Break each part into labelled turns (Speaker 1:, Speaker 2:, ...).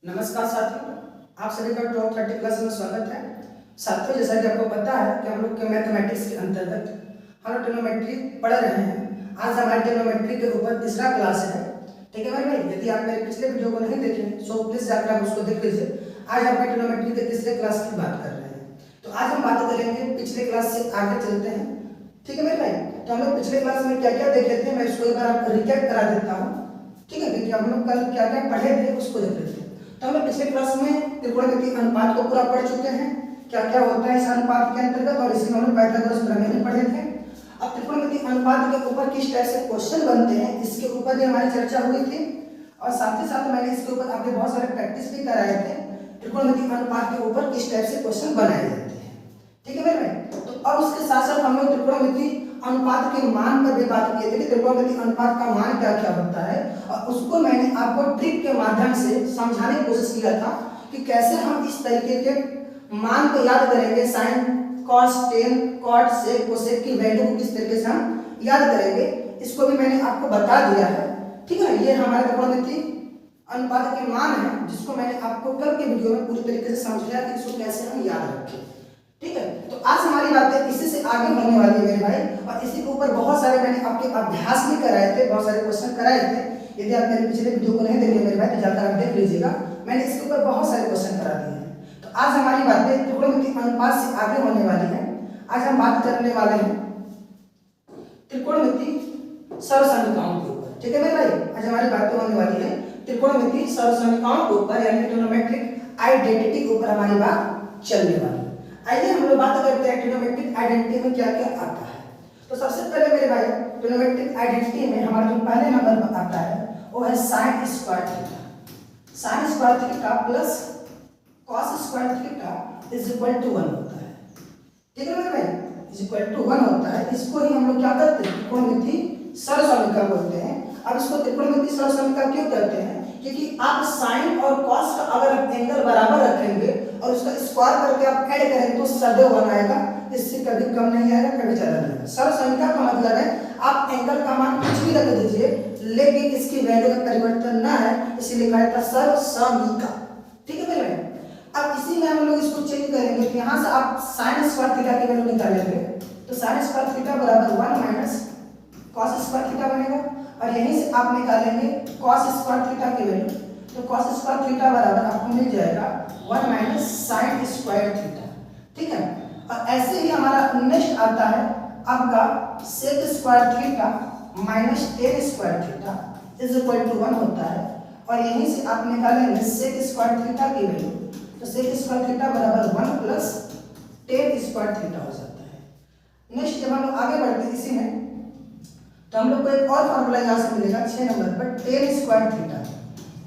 Speaker 1: नमस्कार साथियों, आप सभी का टॉप 30 क्लास में स्वागत है। साथियों, जैसा कि आपको पता है कि हम लोग के मैथमेटिक्स के अंतर्गत हम लोग ट्रिग्नोमेट्री पढ़ रहे हैं। आज हमारे ट्रिग्नोमेट्री के ऊपर तीसरा क्लास है। ठीक है भाई, यदि आप मेरे पिछले वीडियो को नहीं देखे सो प्लीज जाकर आप उसको देख लीजिए। आज हम ट्रिग्नोमेट्री के तीसरे क्लास की बात कर रहे हैं। तो आज हम बात करेंगे पिछले क्लास से आगे चलते हैं। ठीक है मेरे भाई, तो हम लोग पिछले क्लास में क्या क्या देखे थे मैं इसको एक बार आपको रिकैप करा देता हूँ। ठीक है, क्योंकि हम लोग कल क्या क्या पढ़े थे उसको देख लेते हैं। तो हम पिछले क्लास में त्रिकोणमितीय अनुपात को पूरा पढ़ चुके हैं, क्या क्या होता है इस अनुपात के अंतर्गत, और इसी में हम पाइथागोरस प्रमेय भी पढ़े थे। अब त्रिकोणमितीय अनुपात के ऊपर किस टाइप से क्वेश्चन बनते हैं इसके ऊपर भी हमारी चर्चा हुई थी, और साथ ही साथ मैंने इसके ऊपर आपके बहुत सारे प्रैक्टिस भी कराए थे। त्रिकोणमितीय अनुपात के ऊपर किस टाइप से क्वेश्चन बनाए जाते हैं। ठीक है मेरे भाई, तो अब उसके साथ साथ हम लोग त्रिकोणमितीय अनुपात के मान पर भी बात किए थे कि त्रिकोणमितीय अनुपात का मान क्या क्या होता है, और उसको मैंने आपको ट्रिक के माध्यम से समझाने की कोशिश किया था कि कैसे हम इस तरीके के मान को याद करेंगे। साइन, कॉस, टेन, कॉट, सेक, कोसेक की वैल्यू को किस तरीके से हम याद करेंगे, इसको भी मैंने आपको बता दिया है। ठीक है, ये हमारे त्रिकोणमितीय अनुपात के मान है जिसको मैंने आपको कल के वीडियो में पूरी तरीके से समझाया कि इसको कैसे हम याद रखें। ठीक है, तो आज हमारी बातें इसी से आगे होने वाली है मेरे भाई, और इसी के ऊपर बहुत सारे मैंने आपके अभ्यास भी कराए थे, बहुत सारे क्वेश्चन कराए थे। यदि आप मेरे पिछले वीडियो को नहीं देखे मेरे भाई तो जाकर आप देख लीजिएगा, मैंने इसके ऊपर बहुत सारे क्वेश्चन करा दिए हैं। तो आज हमारी बातें त्रिकोणमितीय अनुपात से आगे होने वाली है। आज हम बात करने वाले हैं त्रिकोणमितीय सर्वसमीकरणों के ऊपर। ठीक है मेरे भाई, आज हमारी बातें होने वाली है त्रिकोणमितीय सर्वसमीकरणों के ऊपर, यानी ट्रिग्नोमेट्रिक आइडेंटिटी के ऊपर हमारी बात चलने वाली है। आइए हम लोग बात करते हैं ट्रिग्नोमेट्रिक आइडेंटिटी में क्या क्या आता है। तो सबसे पहले मेरे भाई ट्रिग्नोमेट्रिक आइडेंटिटी में हमारा जो पहले नंबर पर आता है वो है sine square theta. Sine square theta plus cos square theta is equal to 1 होता है। ठीक है मेरे भाई, इज इक्वल टू 1 होता है। इसको ही हम लोग क्या करते हैं, त्रिकोणमितीय सर्वसमीकरण बोलते हैं। अब इसको त्रिकोणमितीय सर्वसमीकरण क्यों कहते हैं, क्योंकि आप साइन और कॉस का अगर एंगल बराबर रखेंगे और उसका स्क्वायर करके आप ऐड करेंगे तो सदैव 1 आएगा, इससे कभी कम नहीं आएगा, कभी ज्यादा नहीं आएगा। सर्वसमीकरण का मतलब है आप एंगल का मान कुछ भी रख दीजिए लेकिन इसकी वैल्यू में परिवर्तन ना है, इसीलिए लिखा जाता है सर्वसमीकरण। ठीक है मेरे भाई, अब इसी में हम लोग इसको चेंज करेंगे कि यहाँ से आप साइन स्क्वायर थीटा की वैल्यू निकालेंगे तो साइन स्क्वायर थीटा बराबर 1 माइनस कॉस स्क्वायर थीटा बनेगा, और यहीं से आप निकालेंगे कॉस स्क्वायर थीटा की वैल्यू, तो कॉस स्क्वायर थीटा बराबर आपको मिल जाएगा 1 माइनस साइन स्क्वायर थीटा। ठीक है, और ऐसे ही हमारा नेक्स्ट आता है आपका sec square theta minus tan square theta is equal to 1 होता है, और यहीं से आप निकालेंगे सेक स्क्वायर थीटा की वैल्यू, तो सेक स्क्वायर थीटा बराबर 1 प्लस टेन स्क्वायर थीटा हो जाता है। नेक्स्ट जब हम लोग आगे बढ़ते हैं इसी में तो हम लोग को एक और फार्मूला यहाँ से मिलेगा 6 नंबर पर, tan square theta.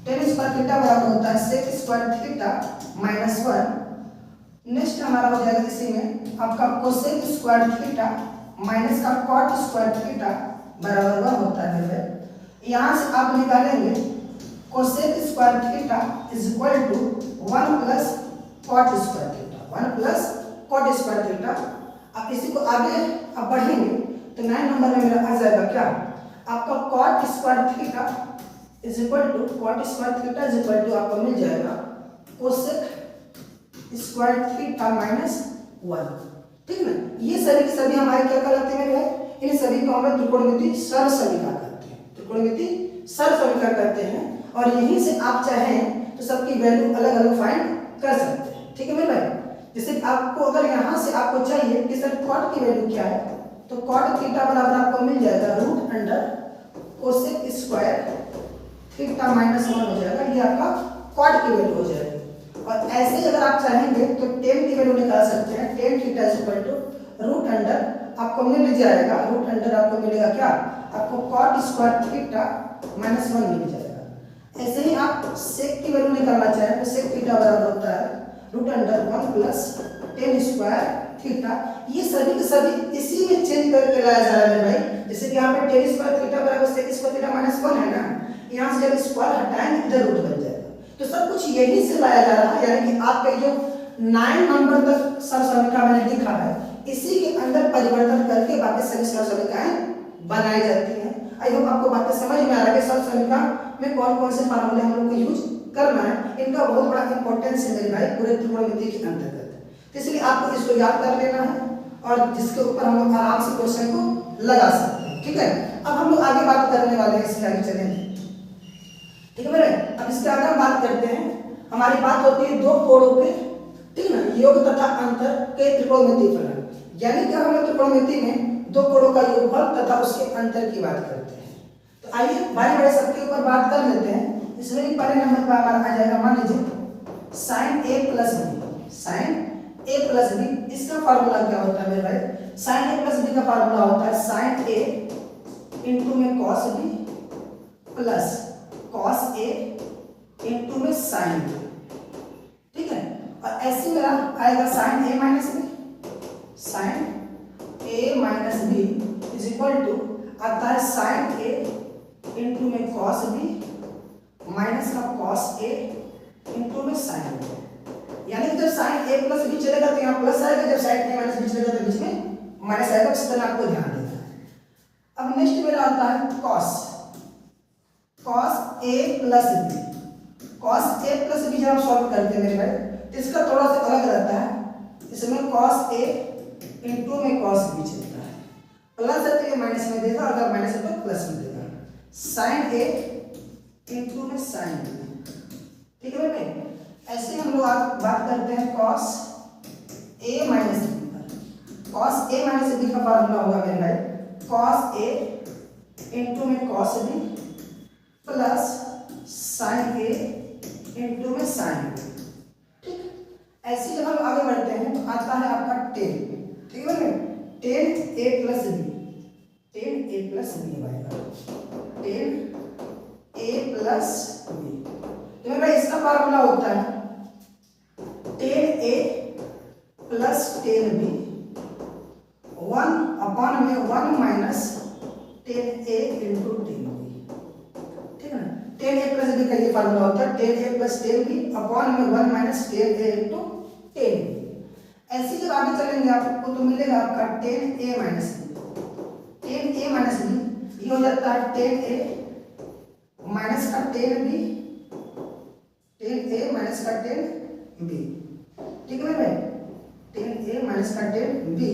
Speaker 1: Tan square theta बराबर होता है sec square theta minus 1। Next हमारा हो जाएगा इसी में आपका कोसेक स्क्वायर थीटा माइनस का कॉट स्क्वायर थीटा बराबर 1 होता है मेरे। यहाँ से आप निकालेंगे cosec square theta is equal to 1 plus cot square theta, 1 plus cot square theta. अब इसी को आगे आप बढ़ेंगे तो 9 नंबर में मेरा आ जाएगा क्या, आपका cot square theta is equal to cot square theta is equal to आपको मिल जाएगा कोसेक स्क्वायर थीटा माइनस 1। ठीक है ना, ये सभी के सभी हमारे क्या कहलाते हैं मेरे, इन सभी को हम त्रिकोणमितीय सर्वसमीकरण कहते हैं। त्रिकोणमितीय सर्वसमीकरण कहते हैं, और यहीं से आप चाहें तो सबकी वैल्यू अलग अलग फाइंड कर सकते हैं। ठीक है मेरे भाई, जैसे आपको अगर यहाँ से आपको चाहिए कि सर कॉट की वैल्यू क्या है, तो कॉट थीटा बराबर आपको मिल जाएगा root under cosec square theta minus 1 हो जाएगा, ये आपका कॉट की वैल्यू हो जाएगी। और ऐसे ही अगर आप चाहेंगे तो टेन की वैल्यू निकाल सकते हैं, tan theta is equal to root under आपको मिल जाएगा, रूट अंडर आपको मिलेगा क्या, आपको कॉट स्क्वायर थीटा माइनस 1 मिल जाएगा। ऐसे ही आप सेक की वैल्यू निकालना चाहें तो सेक थीटा बराबर होता है root under 1 plus tan square theta. ये सभी के सभी इसी में चेंज करके लाया जा रहा है भाई, जैसे कि यहाँ पे टेन स्क्वायर थीटा बराबर सेक स्क्वायर थीटा माइनस 1 है ना, यहाँ से जब स्क्वायर हटाएंगे इधर रूट बन जाएगा, तो सब कुछ यही से लाया जा रहा है। यानी कि आपके जो 9 नंबर तक सर्वसमीकरण मैंने लिखा है इसी के अंदर परिवर्तन करके बाकी सभी सर्वसमीकरण बनाई जाती हैं। आई होप आपको बातें समझ में आ रहा है कि सर्वसमीकरण में कौन कौन से फार्मूले हम लोग को यूज करना है, इनका बहुत बड़ा इंपॉर्टेंस है मेरे भाई पूरे त्रिकोणमिति के अंतर्गत। तो इसलिए आपको इसको याद कर लेना है और जिसके ऊपर हम लोग आराम से क्वेश्चन को लगा सकते हैं। ठीक है, अब हम लोग आगे बात करने वाले हैं, इससे आगे चलेंगे। ठीक है मेरे, अब इसके आगे हम बात करते हैं। हमारी बात होती है दो कोणों के, ठीक है ना, योग तथा अंतर के त्रिकोणमिति फलन, यानी कि हम लोग त्रिकोणमिति में दो कोणों का योगफल तथा उसके अंतर की बात करते हैं। तो आइए बड़े बड़े सबके ऊपर बात कर लेते हैं। इसमें भी पहले नंबर पर हमारा आ जाएगा, मान लीजिए sine A plus B, sine A plus B, इसका फार्मूला क्या होता है मेरे भाई? साइन ए प्लस बी का फार्मूला होता है साइन ए इंटू में cos B plus cos A into में साइन बी। ठीक है, और ऐसे मेरा आएगा sine A minus B, sine A minus B is equal to आता है साइन ए इंटू में कॉस बी माइनस का कॉस ए इंटू में साइन बी। यानी कि जब साइन ए प्लस बी चलेगा तो यहाँ प्लस आएगा, जब साइन ए माइनस बी चलेगा तो बीच में माइनस आएगा। इस तरह आपको ध्यान देना है। अब नेक्स्ट मेरा आता है cos, cos A plus B, cos A plus B जब आप सॉल्व करते हैं मेरे भाई तो इसका थोड़ा सा अलग रहता है। इसमें कॉस ए इंटू में कॉस बी चलता है, प्लस है तो ये माइनस में देगा, अगर माइनस है तो प्लस में देगा। साइन ए इंटू में साइन बी, ठीक है भाई। ऐसे हम लोग बात करते हैं कॉस ए माइनस बी पर। कॉस ए माइनस बी का फार्मूला होगा मेरे भाई कॉस ए इंटू में cos B plus sign A into में साइन बी। ठीक, ऐसे जब हम आगे बढ़ते हैं तो आता है आपका टेन, ठीक है भाई, ten A plus B, ten A plus B आएगा, टेन ए प्लस बी। तो मेरे भाई इसका फार्मूला होता है ten A plus ten B, one upon में one minus ten A into ten B. ठीक है ना, टेन ए प्लस बी का ये फार्मूला होता है ten A plus ten B upon में one minus ten A into ten B. ऐसे जब आगे चलेंगे आपको तो मिलेगा आपका टेन ए माइनस बी, टेन ए माइनस बी ये हो जाता है टेन ए माइनस का टेन बी, टेन ए माइनस का टेन बी। ठीक है भाई, टेन ए माइनस का टेन बी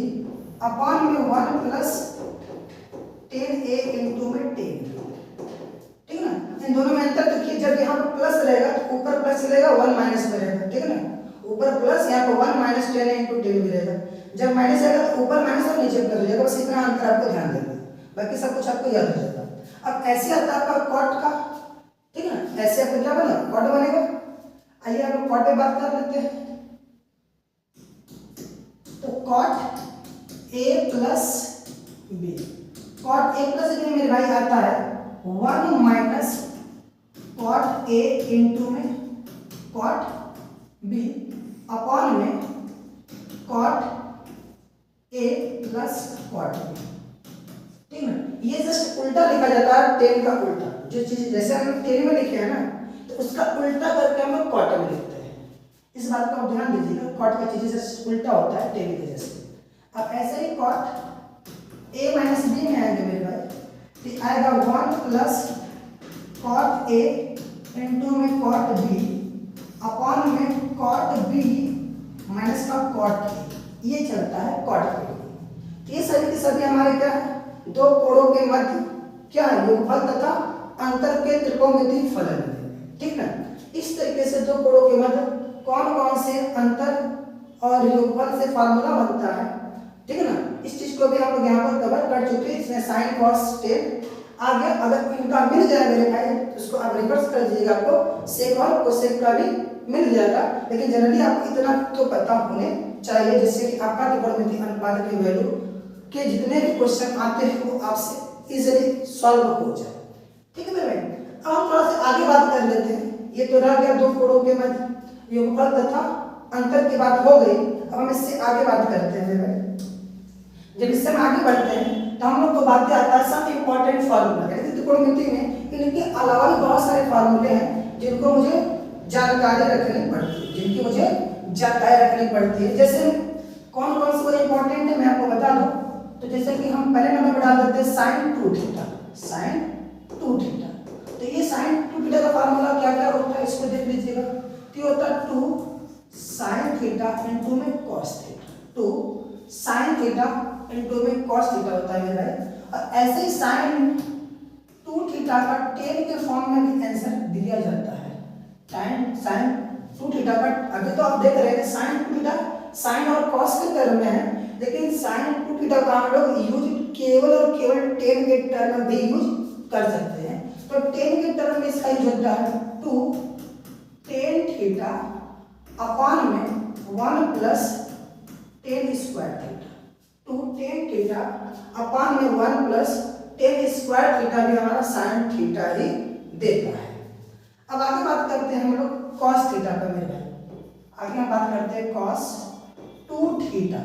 Speaker 1: अपॉन में one plus ten A into में टेन बी। ठीक है ना, इन दोनों में अंतर देखिए, जब यहाँ पर प्लस रहेगा तो ऊपर प्लस रहेगा, वन माइनस में रहेगा। ठीक है ना, ऊपर प्लस, यहाँ पर one minus tan into ten B रहेगा। जब माइनस आएगा तो ऊपर माइनस और नीचे प्लस हो जाएगा। बस इतना अंतर आपको ध्यान देना, बाकी सब कुछ आपको याद हो जाएगा। अब ऐसे आता है आपका कॉट का, ठीक है ना, ऐसे आपको क्या बना कॉट बनेगा। आइए आप कॉट पे बात कर लेते हैं। तो cot A plus B, cot A plus B मेरे भाई आता है one minus cot A into में कॉट बी अपॉन में cot A plus cot B. ठीक है, ये जस्ट उल्टा लिखा जाता है, टेन का उल्टा। जो चीज जैसे हम टेन में लिखे हैं ना तो उसका उल्टा करके हम लोग कॉट में लिखते हैं। इस बात को आप ध्यान दीजिएगा, कॉट का चीज जैसे उल्टा होता है टेन के जैसे। अब ऐसे ही कॉट ए माइनस बी में आएंगे मेरे भाई तो आएगा one plus cot A into में कॉट बी अपॉन में कॉट बी माइनस का कॉट ए, ये चलता है कॉट के। ये सभी के सभी हमारे क्या है, दो कोणों के मध्य क्या है, योगफल तथा अंतर के त्रिकोणमिति फलन। ठीक ना, इस तरीके से दो कोणों के मध्य कौन कौन से अंतर और योगफल से फार्मूला बनता है। ठीक है ना, इस चीज को भी हम लोग यहाँ पर कवर कर चुके हैं। इसमें साइन कॉस टेन आ गया। अगर इनका मिल जाए मेरे भाई तो उसको आप रिवर्स कर दीजिएगा, आपको सेक और कोसेक का भी मिल जाएगा। लेकिन जनरली आपको इतना तो पता होने चाहिए जिससे कि आपका त्रिकोणमिति अनुपात की वैल्यू के जितने भी क्वेश्चन आते हैं वो आपसे इजीली सॉल्व हो जाए। ठीक है मेरे भाई, अब हम थोड़ा सा आगे बात कर लेते हैं। ये तो रह गया दो कोणों के मध्य योगफल तथा अंतर की बात हो गई। अब हम इससे आगे बात करते हैं मेरे भाई। जब इससे हम आगे बढ़ते हैं तो हम लोग को बातें आता है सब इंपॉर्टेंट फार्मूला, यानी कि त्रिकोणमिति में इनके अलावा भी बहुत सारे फार्मूले हैं जिनको मुझे जानकारी रखनी पड़ती है, जिनकी मुझे जानकारी रखनी पड़ती है। जैसे कौन कौन से वो इंपॉर्टेंट है मैं आपको बता दूं। तो जैसे कि हम पहले नंबर पर डाल देते हैं sign to theta, sign to theta. तो ये साइन टू थीटा का फार्मूला क्या क्या होता है इसको देख लीजिए। तो ये होता है 2 sin थीटा इंटू में cos theta, 2 sin theta into में cos थीटा होता है मेरे भाई। और ऐसे ही sin 2 थीटा का tan के फॉर्म में भी आंसर दिया जाता है। sin 2 थीटा का अभी तो आप देख रहे हैं sin 2 थीटा sin और cos के टर्म में है, लेकिन sin 2 थीटा का हम लोग यूज केवल और केवल tan के टर्म में भी यूज कर सकते हैं। तो tan के टर्म में इसका यूज होता है 2 tan थीटा अपॉन में 1 plus tan square theta, 2 tan theta upon में 1 प्लस tan स्क्वायर थीटा भी हमारा sin थीटा ही देता है। अब आगे बात करते हैं हम लोग cos थीटा पर मेरे भाई। आगे हम बात करते हैं cos 2 थीटा।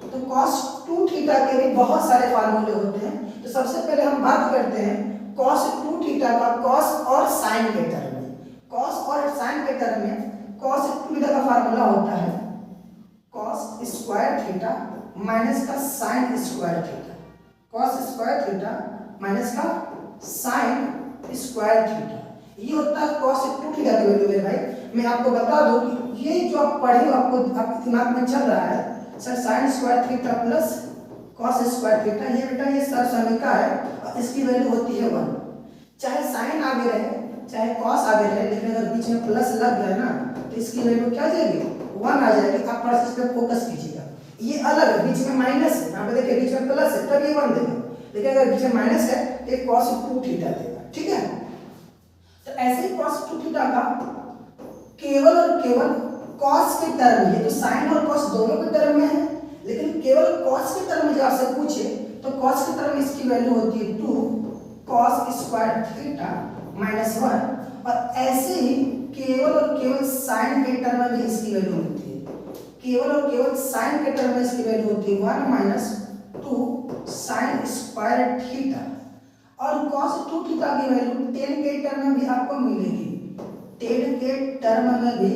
Speaker 1: तो cos 2 थीटा के भी बहुत सारे फार्मूले होते हैं। तो सबसे पहले हम बात करते हैं cos 2 थीटा का cos और sin के टर्म में। cos और sin के टर्म में cos 2 थीटा का फार्मूला होता है cos स्क्वायर थीटा माइनस का sin square theta, cos square theta minus का sin स्क्वायर थीटा। ये होता है cos 2 थीटा की वैल्यू मेरे भाई। मैं आपको बता दूं कि ये जो आप पढ़े हो आपको आपके दिमाग में चल रहा है sir sin square theta plus cos square theta, ये बेटा ये सरसमीका है और इसकी वैल्यू होती है 1। चाहे sin आगे रहे चाहे cos आगे रहे, लेकिन अगर बीच में प्लस लग गया ना तो इसकी वैल्यू क्या आ जाएगी 1 आ जाएगी। आप थोड़ा सा इस पर फोकस कीजिएगा। ये अलग है, बीच में माइनस है, यहाँ पे देखिए बीच में प्लस है तब ये 1 देगा, लेकिन अगर बीच में माइनस है तो ये cos 2 थीटा देगा। ठीक है, तो ऐसे ही cos 2 थीटा का केवल और केवल cos के टर्म में, तो sin और cos दोनों के टर्म में है, लेकिन केवल cos के टर्म में जब आपसे पूछे तो cos के टर्म में इसकी वैल्यू होती है 2 cos स्क्वायर थीटा माइनस 1। और ऐसे ही केवल और केवल sin के टर्म में भी इसकी वैल्यू होती है, केवल और केवल sin के टर्म में इसकी वैल्यू होती है 1 माइनस 2 sin स्क्वायर थीटा। और cos 2 थीटा की वैल्यू tan के टर्म में भी आपको मिलेगी, tan के टर्म में भी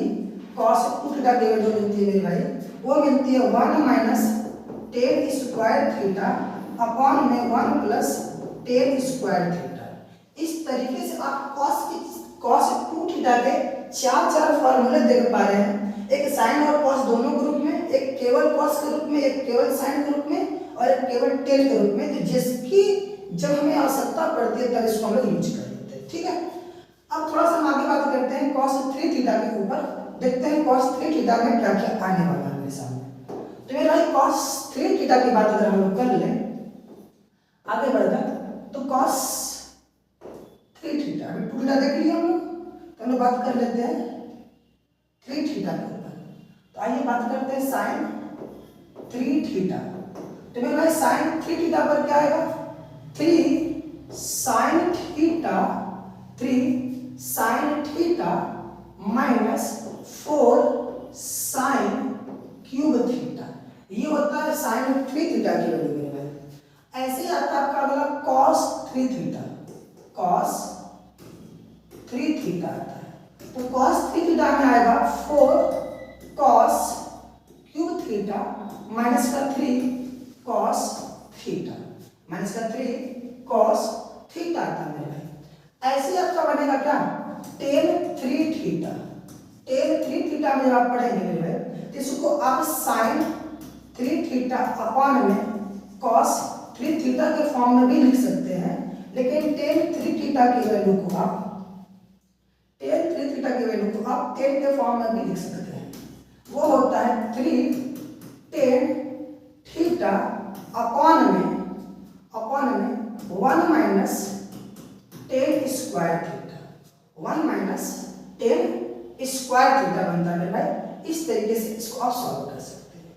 Speaker 1: cos 2 थीटा की वैल्यू मिलती है मेरे भाई, वो मिलती है 1 minus tan square theta upon में 1 प्लस tan स्क्वायर थीटा। इस तरीके से आप cos 2 थीटा के चार फॉर्मूले देख पा रहे हैं, एक sin और cos दोनों ग्रुप में, एक केवल cos के रूप में, एक केवल sin के रूप में और एक केवल tan के रूप में। तो जिसकी जब हमें आवश्यकता पड़ती है तब इसको हम लोग यूज कर लेते हैं। ठीक है, अब थोड़ा सा हम आगे बात करते हैं cos 3 थीटा के ऊपर, देखते हैं cos 3 थीटा में क्या क्या आने वाला है मेरे सामने। तो मेरे भाई cos 3 थीटा की बात अगर हम लोग कर लें आगे बढ़कर, तो cos 3 थीटा, अभी 2 थीटा देख लिया हम लोग, तो हम लोग बात कर लेते हैं 3 थीटा के ऊपर। तो आइए बात करते हैं sin 3 थीटा। तो मेरे भाई sin 3 थीटा पर क्या आएगा 3 sin theta minus 4 sin cube theta. ये होता है sin 3 थीटा की वैल्यू मेरे भाई। ऐसे आता है आपका अगला cos 3 थीटा, cos 3 थीटा आता है। तो cos 3 थीटा में आएगा 4 cos क्यूब थीटा माइनस का 3 cos थीटा, माइनस का 3 cos थीटा आता है मेरे भाई। ऐसे आपका बनेगा क्या tan 3 थीटा। tan 3 थीटा में जब आप पढ़ेंगे मेरे भाई तो इसको आप sin 3 थीटा अपॉन में cos 3 थीटा के फॉर्म में भी लिख सकते हैं, लेकिन tan 3 थीटा की वैल्यू को आप tan 3 थीटा की वैल्यू को आप tan के फॉर्म में भी लिख सकते हैं। वो होता है 3 tan थीटा अपॉन में 1 minus tan square theta, 1 minus tan square theta बनता है मेरे भाई। इस तरीके से इसको आप सॉल्व कर सकते हैं।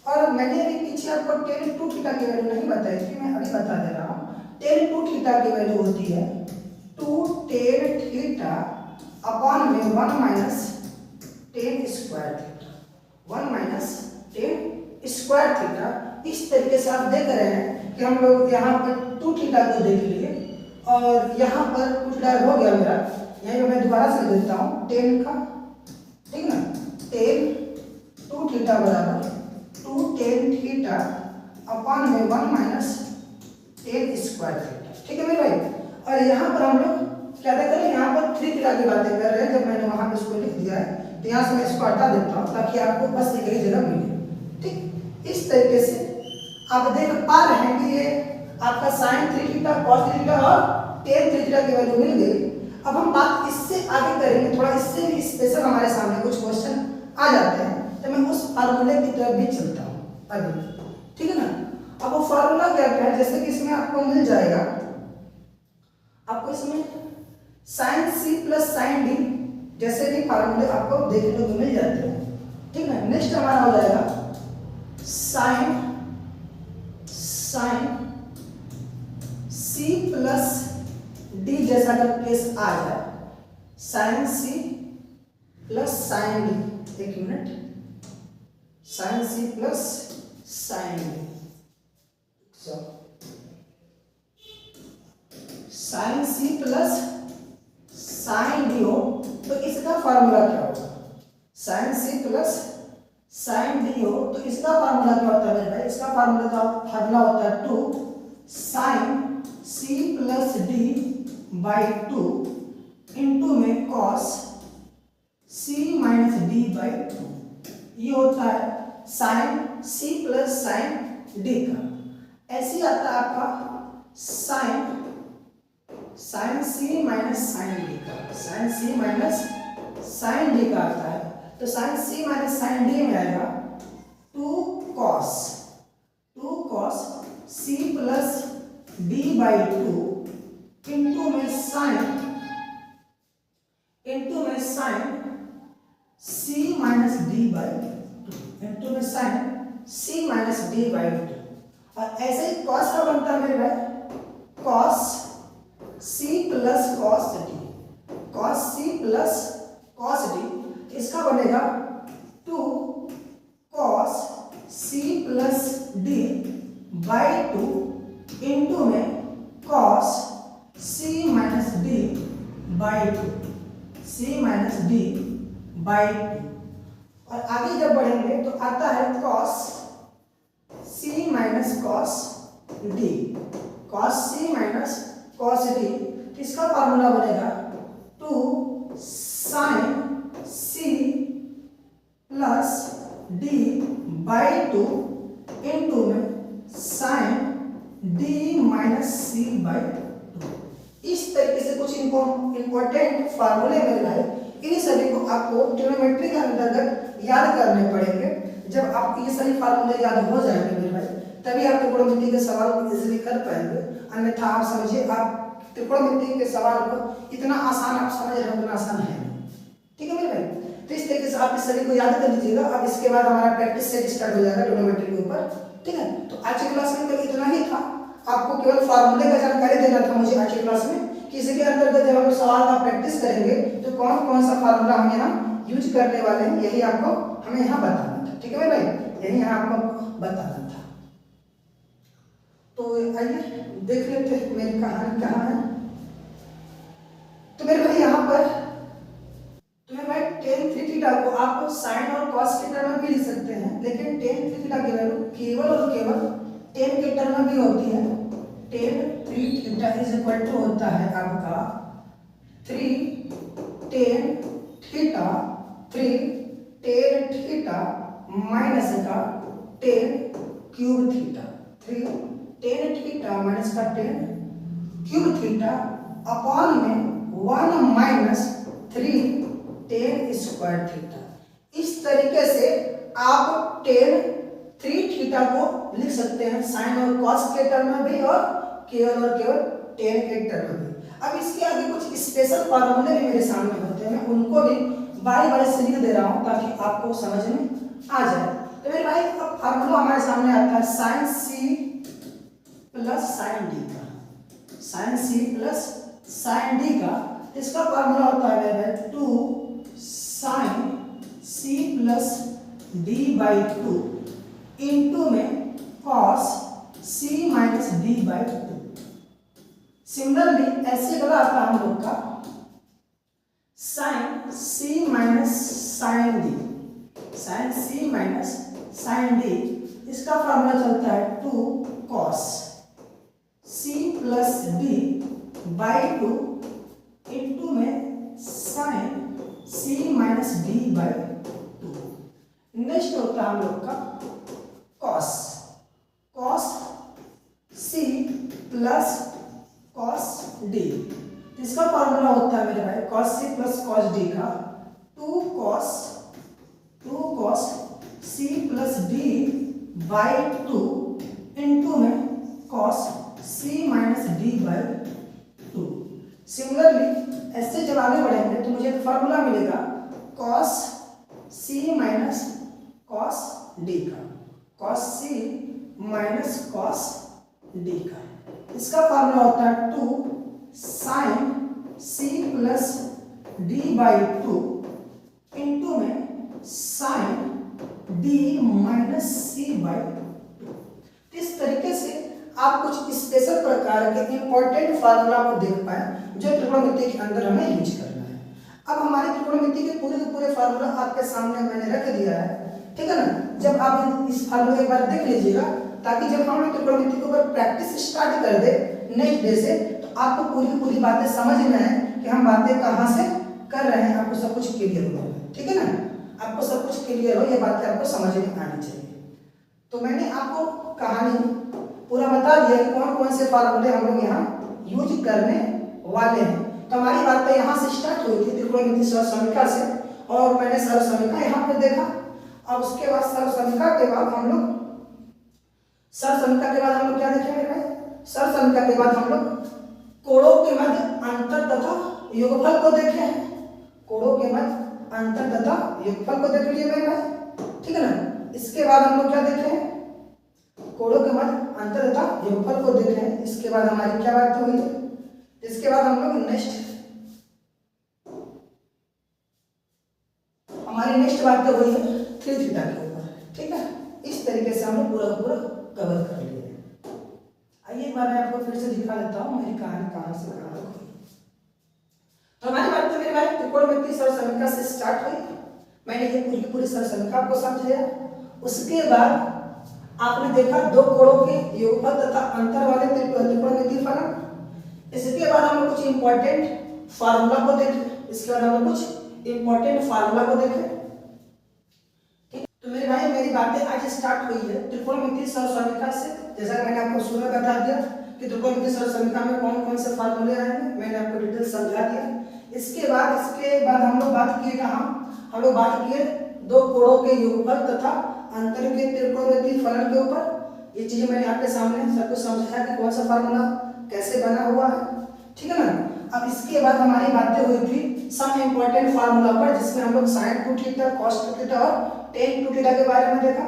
Speaker 1: और मैंने अभी पीछे आपको tan 2 थीटा की वैल्यू नहीं बताई थी, मैं अभी बता दे रहा हूँ। tan 2 थीटा की वैल्यू होती है 2 tan थीटा अपॉन में 1 minus tan square theta, 1 minus tan square theta. इस तरीके से आप देख रहे हैं कि हम लोग यहाँ पर 2 थीटा को देख लिए और यहाँ पर 2 थीटा हो गया मेरा, यहीं मैं दोबारा से देता हूँ tan का, ठीक ना, tan 2 थीटा बराबर 2 tan थीटा अपॉन में 1 माइनस tan स्क्वायर थीटा। ठीक है मेरे भाई। और यहाँ पर हम लोग क्या देख रहे हैं, यहाँ पर 3 थीटा की बातें कर रहे हैं, जब मैंने वहाँ पे इसको लिख दिया है तो यहाँ से मैं इसको हटा देता हूँ ताकि आपको बस एक ही जगह मिले। ठीक, इस तरीके से आप देख पा रहे हैं कि ये आपका साइन 3 थीटा कॉस 3 थीटा और टेन 3 थीटा की वैल्यू मिल गई। अब हम बात इससे आगे करेंगे, थोड़ा इससे भी स्पेशल हमारे सामने कुछ क्वेश्चन आ जाते हैं, तो मैं उस फार्मूले की तरफ भी चलता हूँ अभी, ठीक है ना। अब वो फार्मूला क्या क्या है, जैसे कि इसमें आपको मिल जाएगा, आपको इसमें sine C plus sine D जैसे भी फार्मूले आपको देखने को मिल जाते हैं, ठीक है। नेक्स्ट हमारा हो जाएगा साइन सी प्लस डी जैसा अगर केस आ जाए, sine C plus sine D, एक minute, sine C plus sine D, sine C plus sine D हो तो इसका फार्मूला क्या होगा, sine C plus sine D हो तो इसका फार्मूला क्या होता है मेरे भाई, इसका फार्मूला होता है 2 sine C plus D by 2 into में cos C minus D by 2। ये होता है sine C plus sine D का। ऐसे आता है आपका sine C minus sine D का, sine C minus sine D का आता है। तो sine C minus sine D में आएगा 2 cos C plus D by 2 into में sine C minus D by 2 into में sine C minus D by 2। और ऐसे ही कॉस का बनता है मेरे भाई, cos C plus cos D, cos C plus cos D, इसका बनेगा 2 cos C plus D by 2 into में cos C minus D by 2, C minus D by 2। और आगे जब बढ़ेंगे तो आता है cos C minus cos D, cos C minus cos D, इसका फार्मूला बनेगा 2 sine C plus D by 2 into में sine D minus C by 2। इस तरीके से कुछ इंपॉर्टेंट फार्मूले मेरे भाई, इन सभी को आपको ट्रिग्नोमेट्री के अंतर्गत याद करने पड़ेंगे। जब आप ये सभी फार्मूले याद हो जाएंगे मेरे भाई, तभी आप त्रिकोणमिति के सवाल को इजीली कर पाएंगे। अन्यथा आप समझिए, आप त्रिकोणमिति के सवाल को इतना आसान आप समझ रहे हो, उतना आसान है, ठीक है मेरे भाई। तो इस तरीके से आप इस सभी को याद कर लीजिएगा। अब इसके बाद हमारा प्रैक्टिस सेट स्टार्ट हो जाएगा ट्रिग्नोमेट्री के ऊपर, ठीक है। तो आज की क्लास में कल इतना ही था, आपको केवल फार्मूले का जानकारी देना था मुझे आज की क्लास में, कि इसके अंतर्गत जब हम सवाल का प्रैक्टिस करेंगे तो कौन कौन सा फार्मूला हम यहाँ यूज करने वाले हैं, यही आपको हमें यहाँ बताना था, ठीक है मेरे भाई, यही यहाँ आपको बताना था। तो आइए देख लेते हैं मेरी कहानी कहाँ है। तो मेरे भाई यहाँ पर तुम्हें भाई टेन 3 थीटा को आप साइन और कॉस के टर्म में भी लिख सकते हैं, लेकिन टेन 3 थीटा की वैल्यू केवल और केवल टेन के टर्म में भी होती है। Tan 3 theta is equal to होता है आपका 3 टेन थीटा माइनस का tan cube theta, 3 tan theta minus का टेन क्यूब थीटा अपॉन में 1 माइनस 3 टेन स्क्वायर थीटा। इस तरीके से आप टेन 3 थीटा को लिख सकते हैं साइन और कॉस के टर्म में भी और केवल टेन के टर्म में भी। अब इसके आगे कुछ स्पेशल फार्मूले भी मेरे सामने होते हैं, मैं उनको भी बारी बारी से लिख दे रहा हूं ताकि आपको समझ में आ जाए। तो मेरे भाई अब फार्मूला हमारे सामने आता है sine C plus sine D का, sine C plus sine D का। इसका फार्मूला होता है मेरे भाई 2 sine C plus D by 2 into में cos C minus D by 2। Similarly ऐसे अगला आता है हम लोग का sine C minus sine D, sine C minus sine D, इसका फार्मूला चलता है 2 cos C plus D by 2 into में sine C c minus D by two. Next होता है हम लोग का cos, cos c plus cos D. इसका फॉर्मूला होता है मेरे भाई cos c plus cos D का two cos c plus D by two into में cos c minus D by two. Similarly ऐसे जब आगे बढ़ेंगे तो मुझे फॉर्मूला मिलेगा cos c minus cos D का, cos c minus cos D का। इसका फॉर्मूला होता है to sign c plus D by two into में sine d minus C by two. इस तरीके से आप कुछ स्पेशल प्रकार के इंपॉर्टेंट फार्मूला को देख पाए जो त्रिकोणमिति के अंदर हमें यूज करना है। अब हमारे त्रिकोणमिति के पूरे फार्मूला आपके सामने मैंने रख दिया है, ठीक है ना। जब आप इस फार्मूले एक बार देख लीजिएगा ताकि जब हम लोग त्रिकोणमिति के ऊपर प्रैक्टिस स्टार्ट कर दे नेक्स्ट डे से तो आपको पूरी बातें समझ में आए कि हम बातें कहाँ से कर रहे हैं, आपको सब कुछ क्लियर हो, ठीक है ना। आपको सब कुछ क्लियर हो, ये बातें आपको समझ में आनी चाहिए। तो मैंने आपको कहानी पूरा बता दिया कि कौन कौन से फार्मूले हम लोग यहाँ यूज करने वाले हैं। तो हमारी बात तो यहाँ से स्टार्ट हुई थी त्रिकोणमिति सरल से, और मैंने सरल समीकरण यहाँ पे देखा। और उसके बाद सरल समीकरण के बाद हम लोग क्या देखे मेरे भाई? सरल समीकरण के बाद हम लोग कोणों के मध्य अंतर तथा योगफल को देखे हैं। कोणों के मध्य अंतर तथा योगफल को देख लिए मेरे भाई, ठीक है ना। इसके बाद हम लोग क्या देखे हैं? कोणों के मध्य अंतर तथा योगफल को देखे हैं। इसके बाद हमारी क्या बात हुई? इसके बाद हम लोग हमारी नेक्स्ट बात तो हुई है थ्री थीटा के ऊपर, ठीक है। इस तरीके से हम लोग पूरा कवर कर लिए। आइए एक बार मैं आपको फिर से दिखा देता हूँ मेरी कहानी कहाँ से कहाँ तक हुई। तो हमारी बात तो मेरे भाई त्रिकोणमिति सरल समीकरण से स्टार्ट हुई। मैंने ये पूरी सरल समीकरण आपको समझाया। उसके बाद आपने देखा दो कोणों के योगफल तथा अंतर वाले त्रिकोणमितीय फलन। इसके बाद हम लोग कुछ इंपॉर्टेंट फार्मूला को देखे। तो मेरे भाई मेरी बातें आज स्टार्ट हुई है त्रिकोणमितीय सरल समीकरण से। जैसा मैंने आपको शुरू में बता दिया कि त्रिकोणमितीय सरल समीकरण में कौन कौन से फार्मूले आएंगे, मैंने आपको डिटेल समझा दिया। इसके बाद हम लोग बात किए हम लोग बात किए दो कोणों के योगफल तथा अंतर के त्रिकोणमितीय फलन के ऊपर। ये चीजें मैंने आपके सामने सब कुछ समझाया कि कौन सा फार्मूला कैसे बना हुआ है, ठीक है ना। अब इसके बाद हमारी बातें हुई थी सम इम्पोर्टेंट फार्मूला पर, जिसमें हम लोग sign to theta, cos two theta और टेन टू थीटा के बारे में देखा।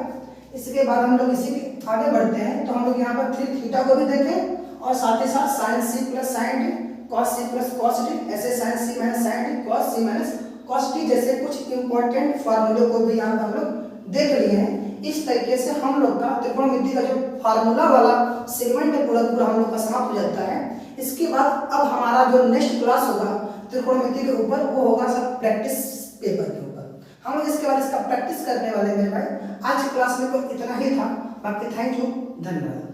Speaker 1: इसके बाद हम लोग इसी के आगे बढ़ते हैं तो हम लोग यहाँ पर थ्री थीटा को भी देखें और साथ ही साथ sine C plus sine D, cos C plus cos D, ऐसे sine C minus sine D, cos C minus cos D जैसे कुछ इंपॉर्टेंट फार्मूले को भी यहाँ पर हम लोग देख लिए हैं। इस तरीके से हम लोग का त्रिकोणमिति का जो फार्मूला वाला सेगमेंट है पूरा हम लोग का समाप्त हो जाता है। इसके बाद अब हमारा जो नेक्स्ट क्लास होगा त्रिकोणमिति के ऊपर वो होगा सब प्रैक्टिस पेपर के ऊपर। हम लोग इसके बाद इसका प्रैक्टिस करने वाले मेरे भाई। आज क्लास में तो इतना ही था, बाकी थैंक यू, धन्यवाद।